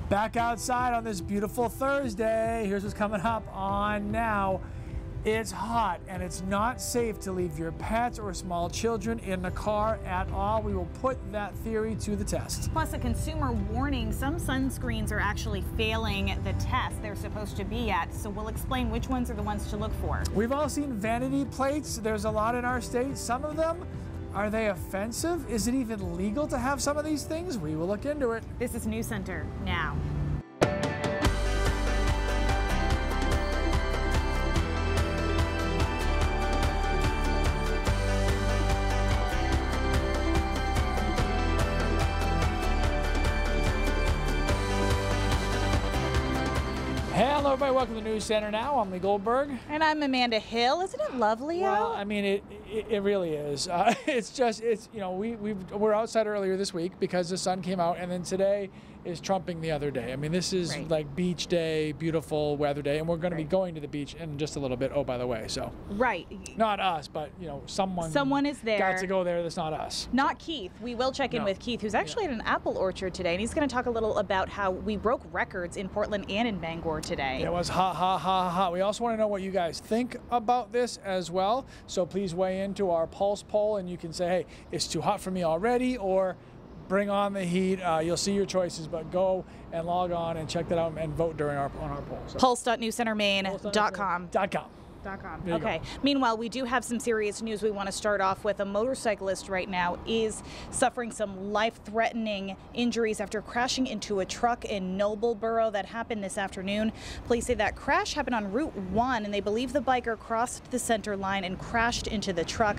Back outside on this beautiful Thursday. Here's what's coming up on Now. It's hot and it's not safe to leave your pets or small children in the car at all. We will put that theory to the test. Plus a consumer warning, some sunscreens are actually failing the test they're supposed to be at. So we'll explain which ones are the ones to look for. We've all seen vanity plates. There's a lot in our state. Some of them, are they offensive? Is it even legal to have some of these things? We will look into it. This is News Center Now. Hello everybody, welcome to News Center Now. I'm Lee Goldberg. And I'm Amanda Hill. Isn't it lovely out? Well, I mean, it really is. We're outside earlier this week because the sun came out, and then today is trumping the other day. I mean, this is like beach day, beautiful weather day, and we're going to be going to the beach in just a little bit. Oh, by the way, so. Right. Not us, but, someone is there. Got to go there that's not us. Not Keith. We will check in with Keith, who's actually at an apple orchard today, and he's going to talk a little about how we broke records in Portland and in Bangor today. It was hot. We also want to know what you guys think about this as well. So please weigh into our pulse poll, and you can say, hey, it's too hot for me already, or bring on the heat. You'll see your choices, but go and log on and check that out and vote on our poll. So. Pulse.newscentermaine.com. Okay. Meanwhile, we do have some serious news we want to start off with. A motorcyclist right now is suffering some life-threatening injuries after crashing into a truck in Noblesboro. That happened this afternoon. Police say that crash happened on Route 1, and they believe the biker crossed the center line and crashed into the truck.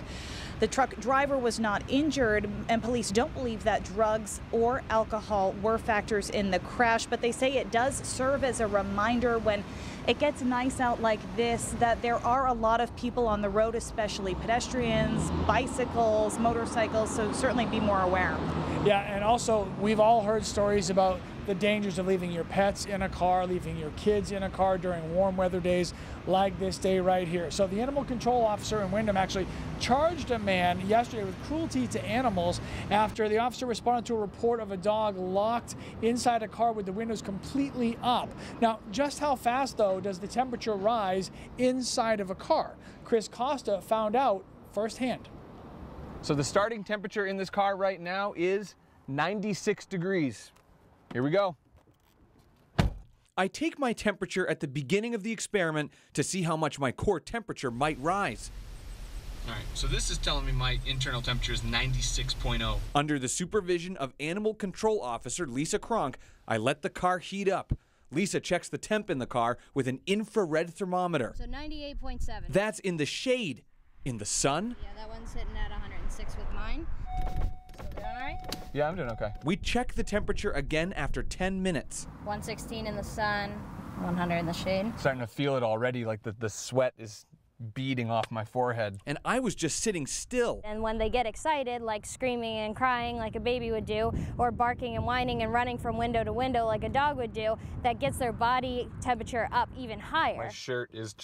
The truck driver was not injured, and police don't believe that drugs or alcohol were factors in the crash, but they say it does serve as a reminder when it gets nice out like this that there are a lot of people on the road, especially pedestrians, bicycles, motorcycles, so certainly be more aware. Yeah, and also we've all heard stories about the dangers of leaving your pets in a car, leaving your kids in a car during warm weather days like this day right here. So the animal control officer in Windham actually charged a man yesterday with cruelty to animals after the officer responded to a report of a dog locked inside a car with the windows completely up. Now, just how fast, though, does the temperature rise inside of a car? Chris Costa found out firsthand. So the starting temperature in this car right now is 96 degrees. Here we go. I take my temperature at the beginning of the experiment to see how much my core temperature might rise. All right, so this is telling me my internal temperature is 96.0. Under the supervision of Animal Control Officer Lisa Kronk, I let the car heat up. Lisa checks the temp in the car with an infrared thermometer. So 98.7. That's in the shade. In the sun? Yeah, that one's sitting at 106 with mine. Doing all right? Yeah, I'm doing okay. We check the temperature again after 10 minutes. 116 in the sun, 100 in the shade. Starting to feel it already, like the sweat is beading off my forehead. And I was just sitting still. And when they get excited, like screaming and crying like a baby would do, or barking and whining and running from window to window like a dog would do, that gets their body temperature up even higher. My shirt is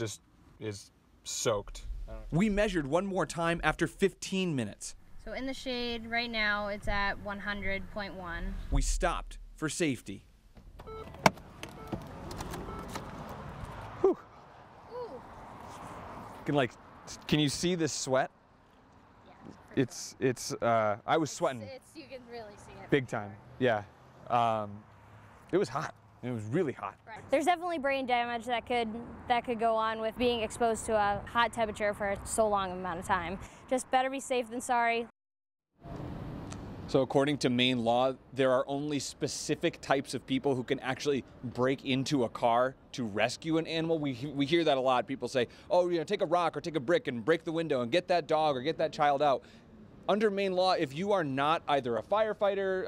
soaked. We measured one more time after 15 minutes. So in the shade right now, it's at 100.1. We stopped for safety. Whew. Can you see this sweat? Yeah. I was sweating. You can really see it. Big time. Yeah. It was hot. It was really hot. Right. There's definitely brain damage that could go on with being exposed to a hot temperature for so long amount of time. Just better be safe than sorry. So according to Maine law, there are only specific types of people who can actually break into a car to rescue an animal. We hear that a lot. People say, oh, take a rock or take a brick and break the window and get that dog or get that child out. Under Maine law, if you are not either a firefighter,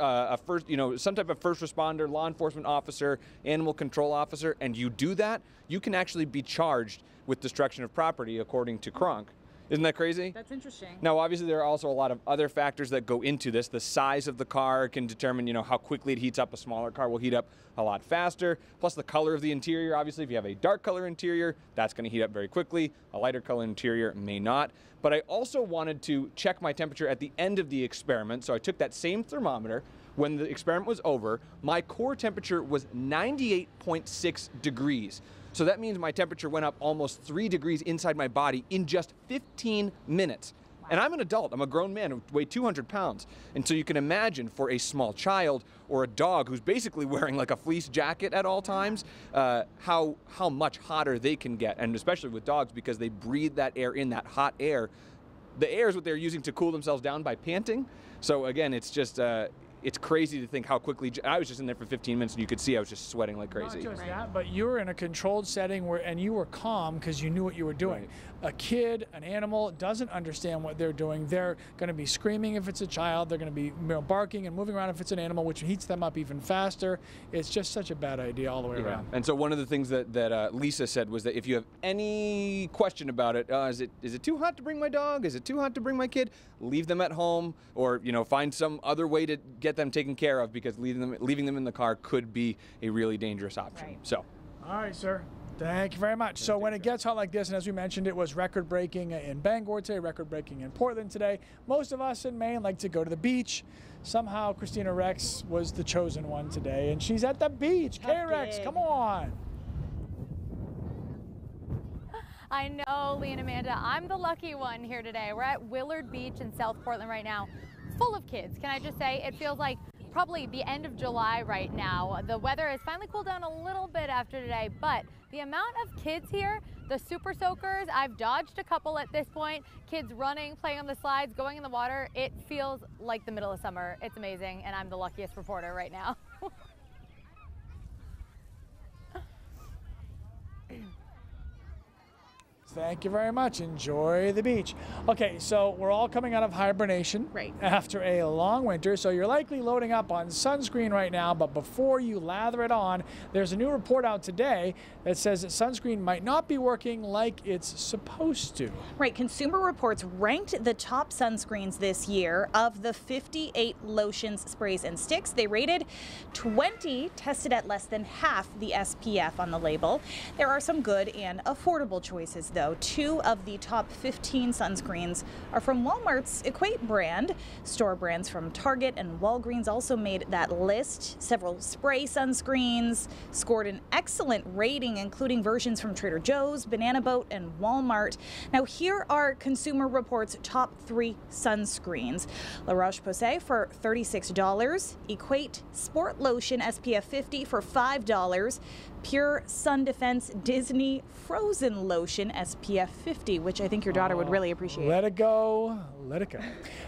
some type of first responder, law enforcement officer, animal control officer, and you do that, you can actually be charged with destruction of property, according to Kronk. Isn't that crazy? That's interesting. Now, obviously, there are also a lot of other factors that go into this. The size of the car can determine, how quickly it heats up. A smaller car will heat up a lot faster. Plus the color of the interior. Obviously, if you have a dark color interior, that's going to heat up very quickly. A lighter color interior may not. But I also wanted to check my temperature at the end of the experiment. So I took that same thermometer, when the experiment was over, my core temperature was 98.6 degrees. So that means my temperature went up almost 3 degrees inside my body in just 15 minutes. And I'm an adult, I'm a grown man who weighs 200 pounds. And so you can imagine for a small child or a dog who's basically wearing like a fleece jacket at all times, how much hotter they can get. And especially with dogs, because they breathe that air in, that hot air. The air is what they're using to cool themselves down by panting. So again, it's just, it's crazy to think how quickly, I was just in there for 15 minutes and you could see I was just sweating like crazy. Not just that, but you were in a controlled setting and you were calm because you knew what you were doing. Right. A kid, an animal, doesn't understand what they're doing. They're going to be screaming if it's a child. They're going to be barking and moving around if it's an animal, which heats them up even faster. It's just such a bad idea all the way around. And so one of the things that Lisa said was that if you have any question about it, is it too hot to bring my dog? Is it too hot to bring my kid? Leave them at home, or find some other way to get them taken care of, because leaving them in the car could be a really dangerous option. Right. So. All right, sir. Thank you very much. So when it gets hot like this, and as we mentioned, it was record-breaking in Bangor today, record-breaking in Portland today. Most of us in Maine like to go to the beach. Somehow Christina Rex was the chosen one today, and she's at the beach. K-Rex, come on. I know, Lee and Amanda, I'm the lucky one here today. We're at Willard Beach in South Portland right now, full of kids. Can I just say, it feels like probably the end of July right now. The weather has finally cooled down a little bit after today, but the amount of kids here, the super soakers, I've dodged a couple at this point, kids running, playing on the slides, going in the water, it feels like the middle of summer. It's amazing, and I'm the luckiest reporter right now. Thank you very much. Enjoy the beach. Okay, so we're all coming out of hibernation after a long winter, so you're likely loading up on sunscreen right now, but before you lather it on, there's a new report out today that says that sunscreen might not be working like it's supposed to. Right, Consumer Reports ranked the top sunscreens this year. Of the 58 lotions, sprays, and sticks they rated, 20 tested at less than half the SPF on the label. There are some good and affordable choices, though. 2 of the top 15 sunscreens are from Walmart's Equate brand. Store brands from Target and Walgreens also made that list. Several spray sunscreens scored an excellent rating, including versions from Trader Joe's, Banana Boat, and Walmart. Now, here are Consumer Reports' top 3 sunscreens. La Roche-Posay for $36, Equate Sport Lotion SPF 50 for $5, Pure Sun Defense Disney Frozen Lotion SPF 50, which I think your daughter would really appreciate. Let it go, let it go.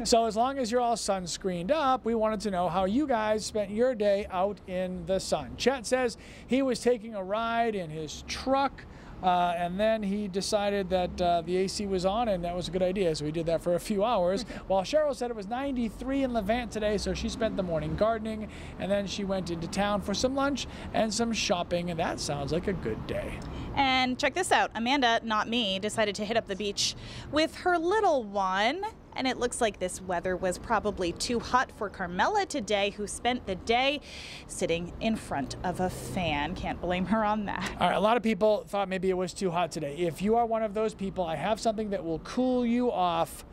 So as long as you're all sunscreened up, we wanted to know how you guys spent your day out in the sun. Chet says he was taking a ride in his truck, and then he decided that the AC was on and that was a good idea, so he did that for a few hours. While Cheryl said it was 93 in Levant today, so she spent the morning gardening, and then she went into town for some lunch and some shopping, and that sounds like a good day. And check this out, Amanda, not me, decided to hit up the beach with her little one. And it looks like this weather was probably too hot for Carmela today, who spent the day sitting in front of a fan. Can't blame her on that. All right, a lot of people thought maybe it was too hot today. If you are one of those people, I have something that will cool you off.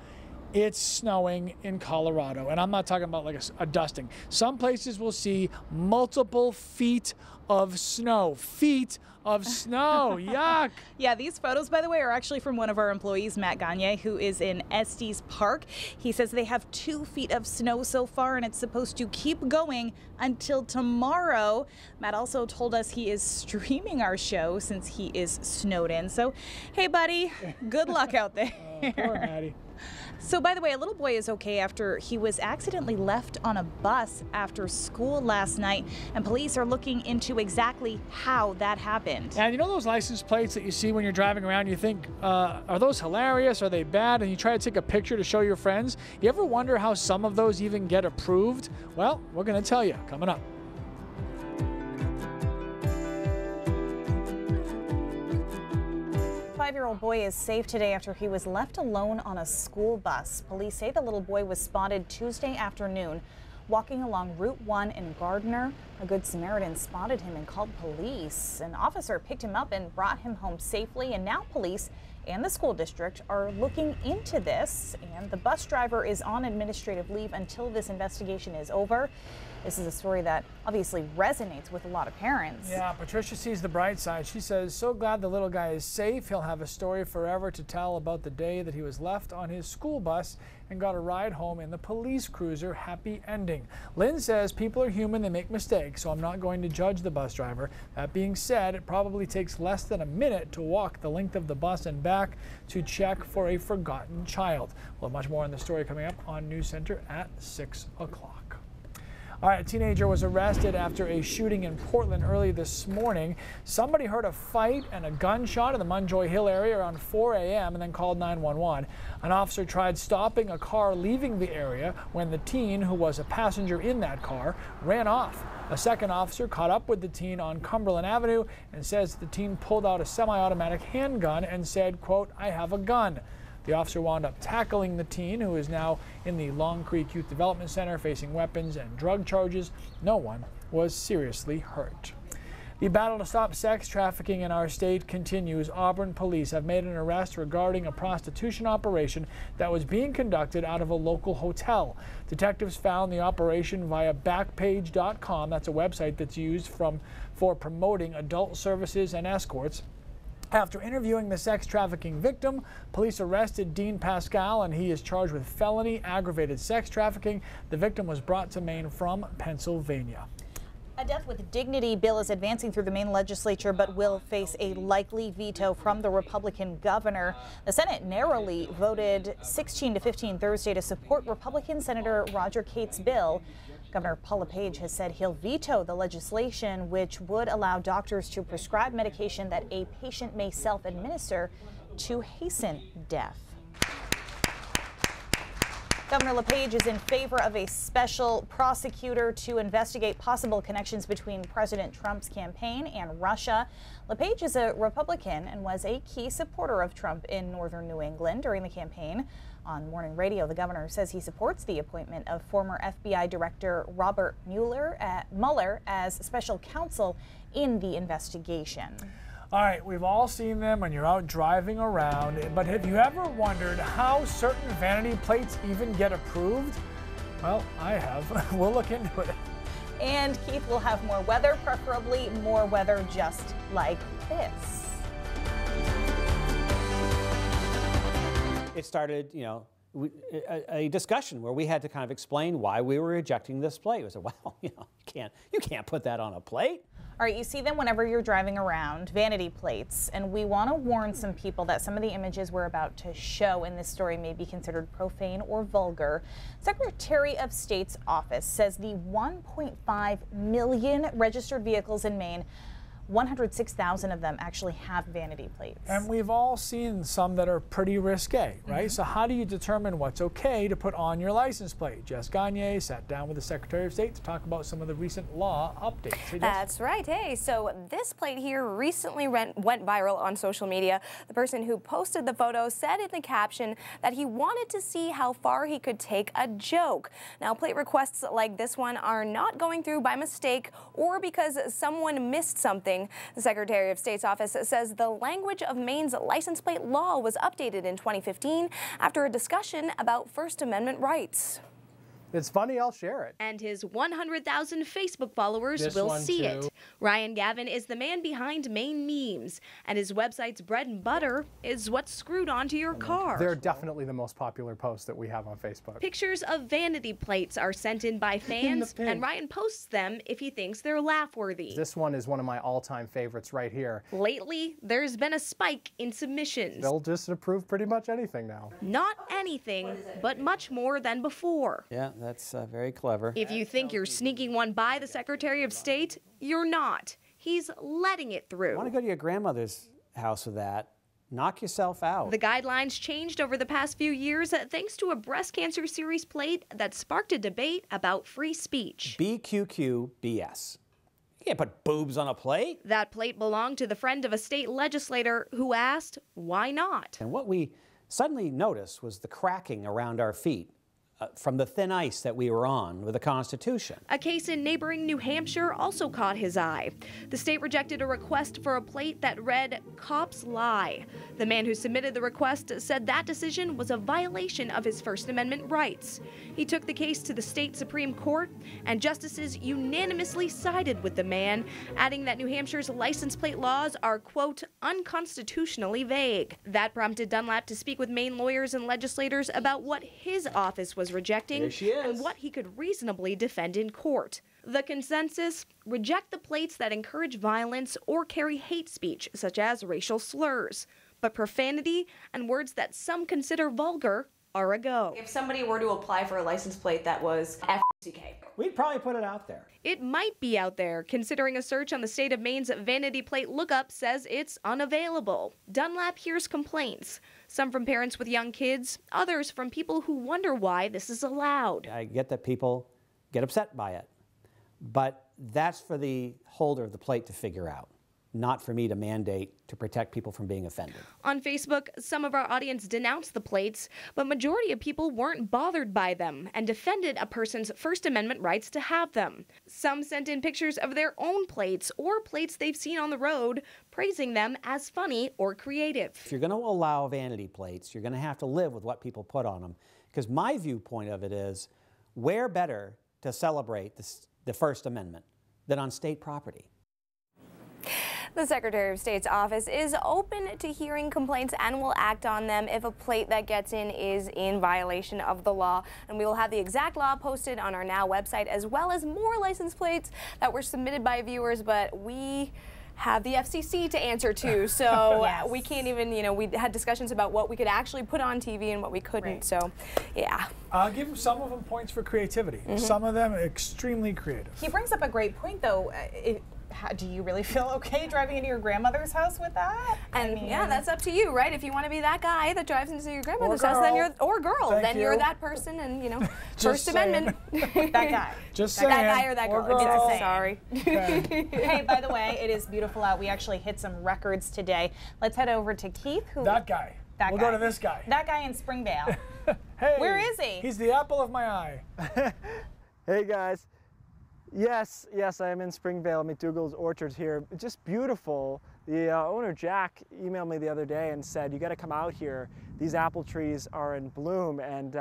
It's snowing in Colorado, and I'm not talking about like a dusting. Some places will see multiple feet of snow. Feet of snow. Yuck. Yeah, these photos, by the way, are actually from one of our employees, Matt Gagne, who is in Estes Park. He says they have 2 feet of snow so far, and it's supposed to keep going until tomorrow. Matt also told us he is streaming our show since he is snowed in. So, hey, buddy, good luck out there. Poor Maddie. So, by the way, a little boy is okay after he was accidentally left on a bus after school last night, and police are looking into exactly how that happened. And you know those license plates that you see when you're driving around, you think, are those hilarious? Are they bad? And you try to take a picture to show your friends. You ever wonder how some of those even get approved? Well, we're going to tell you coming up. A 5-year-old boy is safe today after he was left alone on a school bus. Police say the little boy was spotted Tuesday afternoon walking along Route 1 in Gardner. A Good Samaritan spotted him and called police. An officer picked him up and brought him home safely, and now police and the school district are looking into this, and the bus driver is on administrative leave until this investigation is over. This is a story that obviously resonates with a lot of parents. Yeah, Patricia sees the bright side. She says, so glad the little guy is safe. He'll have a story forever to tell about the day that he was left on his school bus and got a ride home in the police cruiser. Happy ending. Lynn says people are human, they make mistakes, so I'm not going to judge the bus driver. That being said, it probably takes less than a minute to walk the length of the bus and back to check for a forgotten child. We'll have much more on the story coming up on News Center at 6 o'clock. All right, a teenager was arrested after a shooting in Portland early this morning. Somebody heard a fight and a gunshot in the Munjoy Hill area around 4 a.m. and then called 911. An officer tried stopping a car leaving the area when the teen, who was a passenger in that car, ran off. A second officer caught up with the teen on Cumberland Avenue and says the teen pulled out a semi-automatic handgun and said, quote, "I have a gun." The officer wound up tackling the teen, who is now in the Long Creek Youth Development Center facing weapons and drug charges. No one was seriously hurt. The battle to stop sex trafficking in our state continues. Auburn police have made an arrest regarding a prostitution operation that was being conducted out of a local hotel. Detectives found the operation via Backpage.com. That's a website that's used for promoting adult services and escorts. After interviewing the sex trafficking victim, police arrested Dean Pascal, and he is charged with felony aggravated sex trafficking. The victim was brought to Maine from Pennsylvania. A Death with Dignity bill is advancing through the Maine legislature, but will face a likely veto from the Republican governor. The Senate narrowly voted 16-15 Thursday to support Republican Senator Roger Cates' bill. Governor Paul LePage has said he'll veto the legislation, which would allow doctors to prescribe medication that a patient may self-administer to hasten death. Governor LePage is in favor of a special prosecutor to investigate possible connections between President Trump's campaign and Russia. LePage is a Republican and was a key supporter of Trump in northern New England during the campaign. On morning radio, the governor says he supports the appointment of former FBI Director Robert Mueller as special counsel in the investigation. All right, we've all seen them when you're out driving around, but have you ever wondered how certain vanity plates even get approved? Well, I have. We'll look into it. And Keith will have more weather, preferably more weather just like this. It started, a discussion where we had to kind of explain why we were rejecting this plate. We said, well, you can't put that on a plate. All right, you see them whenever you're driving around, vanity plates, and we want to warn some people that some of the images we're about to show in this story may be considered profane or vulgar. Secretary of State's office says the 1.5 million registered vehicles in Maine, 106,000 of them actually have vanity plates. And we've all seen some that are pretty risque, right? So how do you determine what's okay to put on your license plate? Jess Gagne sat down with the Secretary of State to talk about some of the recent law updates. Hey, that's right. Hey, so this plate here recently went viral on social media. The person who posted the photo said in the caption that he wanted to see how far he could take a joke. Now, plate requests like this one are not going through by mistake or because someone missed something. The Secretary of State's office says the language of Maine's license plate law was updated in 2015 after a discussion about First Amendment rights. It's funny, I'll share it. And his 100,000 Facebook followers will see it. Ryan Gavin is the man behind Maine Memes, and his website's bread and butter is what's screwed onto your car. They're definitely the most popular posts that we have on Facebook. Pictures of vanity plates are sent in by fans, and Ryan posts them if he thinks they're laugh-worthy. This one is one of my all-time favorites right here. Lately, there's been a spike in submissions. They'll just approve pretty much anything now. Not anything, but much more than before. Yeah. That's very clever. If you think you're sneaking one by the Secretary of State, you're not. He's letting it through. You want to go to your grandmother's house with that? Knock yourself out. The guidelines changed over the past few years thanks to a breast cancer series plate that sparked a debate about free speech. BQQBS. You can't put boobs on a plate. That plate belonged to the friend of a state legislator who asked, why not? And what we suddenly noticed was the cracking around our feet. from the thin ice that we were on with the Constitution. A case in neighboring New Hampshire also caught his eye. The state rejected a request for a plate that read, "Cops Lie." The man who submitted the request said that decision was a violation of his First Amendment rights. He took the case to the state Supreme Court, and justices unanimously sided with the man, adding that New Hampshire's license plate laws are, quote, unconstitutionally vague. That prompted Dunlap to speak with Maine lawyers and legislators about what his office was rejecting and what he could reasonably defend in court. The consensus: reject the plates that encourage violence or carry hate speech, such as racial slurs. But profanity and words that some consider vulgar are a go. If somebody were to apply for a license plate that was FCK, we'd probably put it out there. It might be out there, considering a search on the state of Maine's vanity plate lookup says it's unavailable. Dunlap hears complaints, some from parents with young kids, others from people who wonder why this is allowed. I get that people get upset by it, but that's for the holder of the plate to figure out, not for me to mandate to protect people from being offended. On Facebook, some of our audience denounced the plates, but majority of people weren't bothered by them and defended a person's First Amendment rights to have them. Some sent in pictures of their own plates or plates they've seen on the road, praising them as funny or creative. If you're going to allow vanity plates, you're going to have to live with what people put on them. Because my viewpoint of it is, where better to celebrate the First Amendment than on state property? The Secretary of State's office is open to hearing complaints and will act on them if a plate that gets in is in violation of the law. And we will have the exact law posted on our Now website, as well as more license plates that were submitted by viewers, but we have the FCC to answer to, so yes. We can't even, we had discussions about what we could actually put on TV and what we couldn't, right. So yeah. I'll give some of them points for creativity. Some of them extremely creative. He brings up a great point, though. Do you really feel okay driving into your grandmother's house with that? And yeah, that's up to you, right? If you want to be that guy that drives into your grandmother's house, then you're that person, and First Amendment. That guy. Just saying. That guy or that girl. Sorry. Okay. Hey, by the way, it is beautiful out. We actually hit some records today. Let's head over to Keith. That guy. We'll go to this guy. That guy in Springvale. Hey. Where is he? He's the apple of my eye. Hey guys. Yes, I am in Springvale, McDougall's Orchard here. Just beautiful. The owner, Jack, emailed me the other day and said, you got to come out here. These apple trees are in bloom, and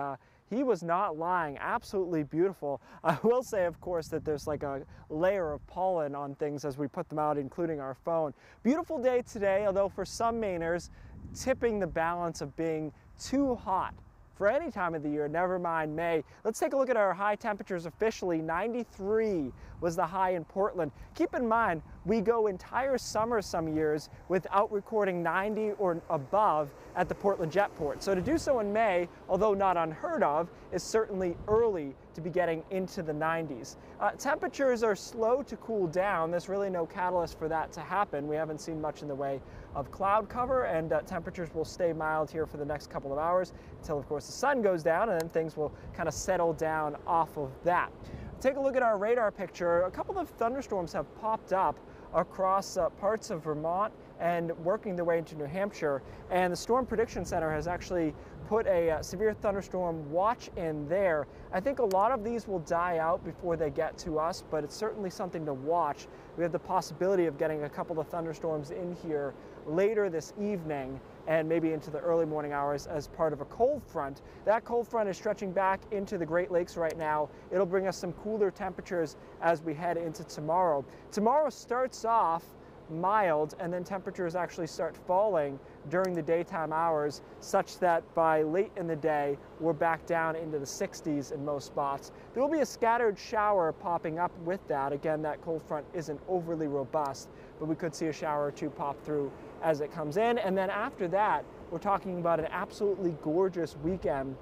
he was not lying. Absolutely beautiful. I will say, of course, that there's like a layer of pollen on things as we put them out, including our phone. Beautiful day today, although for some Mainers, tipping the balance of being too hot for any time of the year, never mind May. Let's take a look at our high temperatures officially. 93 was the high in Portland. Keep in mind, we go entire summer some years without recording 90 or above at the Portland Jetport. So to do so in May, although not unheard of, is certainly early to be getting into the 90s. Temperatures are slow to cool down. There's really no catalyst for that to happen. We haven't seen much in the way of cloud cover, and temperatures will stay mild here for the next couple of hours until, of course, the sun goes down, and then things will kind of settle down off of that. Take a look at our radar picture. A couple of thunderstorms have popped up across parts of Vermont and working their way into New Hampshire, and the Storm Prediction Center has actually put a severe thunderstorm watch in there. I think a lot of these will die out before they get to us, but it's certainly something to watch. We have the possibility of getting a couple of thunderstorms in here later this evening and maybe into the early morning hours as part of a cold front. That cold front is stretching back into the Great Lakes right now. It'll bring us some cooler temperatures as we head into tomorrow. Tomorrow starts off mild, and then temperatures actually start falling during the daytime hours, such that by late in the day we're back down into the 60s in most spots. There will be a scattered shower popping up with that. Again, that cold front isn't overly robust, but we could see a shower or two pop through as it comes in. And then after that, we're talking about an absolutely gorgeous weekend.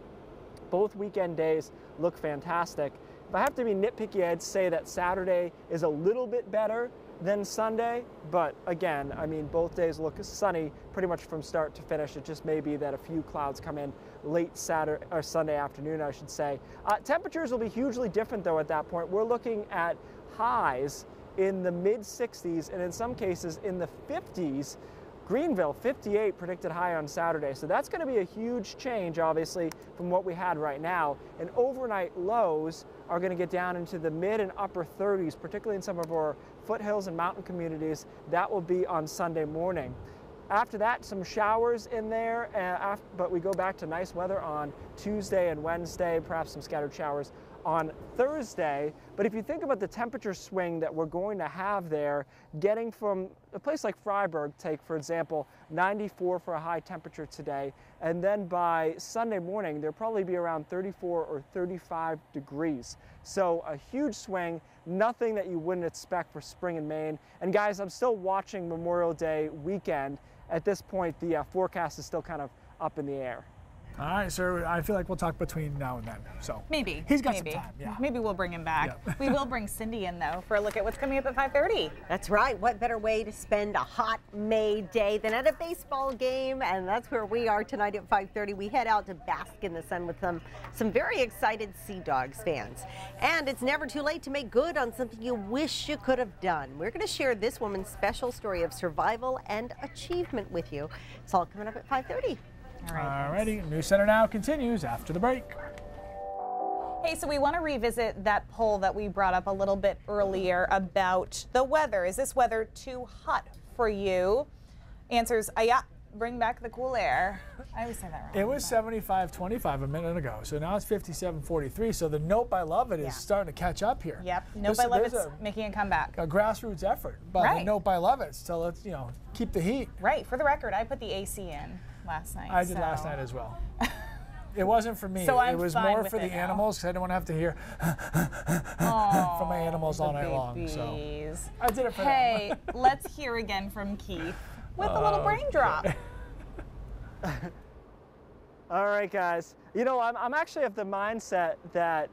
Both weekend days look fantastic. If I have to be nitpicky, I'd say that Saturday is a little bit better than Sunday, but again, I mean, both days look sunny pretty much from start to finish. It just may be that a few clouds come in late Saturday or Sunday afternoon, I should say. Temperatures will be hugely different though at that point. We're looking at highs in the mid 60s and in some cases in the 50s Greenville, 58 predicted high on Saturday. So that's going to be a huge change, obviously, from what we had right now. And overnight lows are going to get down into the mid and upper 30s, particularly in some of our foothills and mountain communities. That will be on Sunday morning. After that, some showers in there, but we go back to nice weather on Tuesday and Wednesday, perhaps some scattered showers on Thursday. But if you think about the temperature swing that we're going to have there, getting from a place like Freiburg, take for example 94 for a high temperature today, and then by Sunday morning there'll probably be around 34 or 35 degrees. So a huge swing, nothing that you wouldn't expect for spring in Maine. And guys, I'm still watching Memorial Day weekend. At this point, the forecast is still kind of up in the air. All right, sir. I feel like we'll talk between now and then. So maybe he's got some time. Yeah. Maybe we'll bring him back. Yeah. We will bring Cindy in though for a look at what's coming up at 5:30. That's right. What better way to spend a hot May day than at a baseball game? And that's where we are tonight at 5:30. We head out to bask in the sun with some very excited Sea Dogs fans. And it's never too late to make good on something you wish you could have done. We're going to share this woman's special story of survival and achievement with you. It's all coming up at 5:30. All right. Alrighty, News Center Now continues after the break. Hey, so we want to revisit that poll that we brought up a little bit earlier about the weather. Is this weather too hot for you? Answers, yeah, bring back the cool air. I always say that wrong. It was 75-25 a minute ago, so now it's 57-43. So the Nope, I Love It is starting to catch up here. Yep, Nope, I Love It's making a comeback. A grassroots effort, but the Nope, I Love It. So let's keep the heat. Right. For the record, I put the AC in last night. I did last night as well. It wasn't for me. It was more for the animals because I didn't want to have to hear from my animals all night long. So I did it for them. Hey, let's hear again from Keith with a little brain drop. All right, guys. You know, I'm actually of the mindset that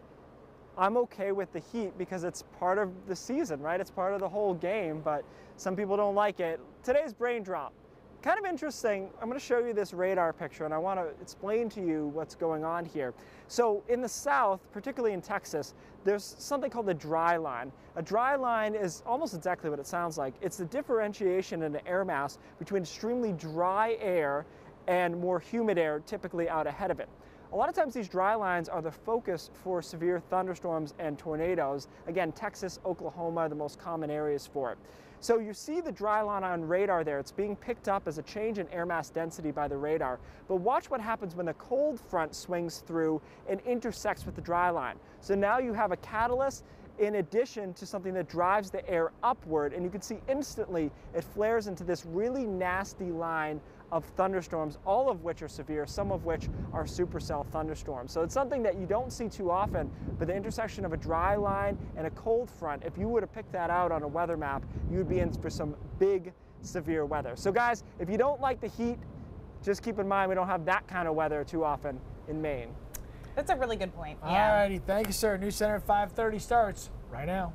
I'm okay with the heat because it's part of the season, right? It's part of the whole game, but some people don't like it. Today's brain drop. Kind of interesting. I'm going to show you this radar picture and I want to explain to you what's going on here. So in the south, particularly in Texas, there's something called the dry line. A dry line is almost exactly what it sounds like. It's the differentiation in the air mass between extremely dry air and more humid air typically out ahead of it. A lot of times these dry lines are the focus for severe thunderstorms and tornadoes. Again, Texas, Oklahoma are the most common areas for it. So you see the dry line on radar there. It's being picked up as a change in air mass density by the radar. But watch what happens when the cold front swings through and intersects with the dry line. So now you have a catalyst in addition to something that drives the air upward, and you can see instantly it flares into this really nasty line of thunderstorms, all of which are severe, some of which are supercell thunderstorms. So it's something that you don't see too often, but the intersection of a dry line and a cold front, if you were to pick that out on a weather map, you would be in for some big, severe weather. So guys, if you don't like the heat, just keep in mind we don't have that kind of weather too often in Maine. That's a really good point. All righty, thank you, sir. News Center at 5:30 starts right now.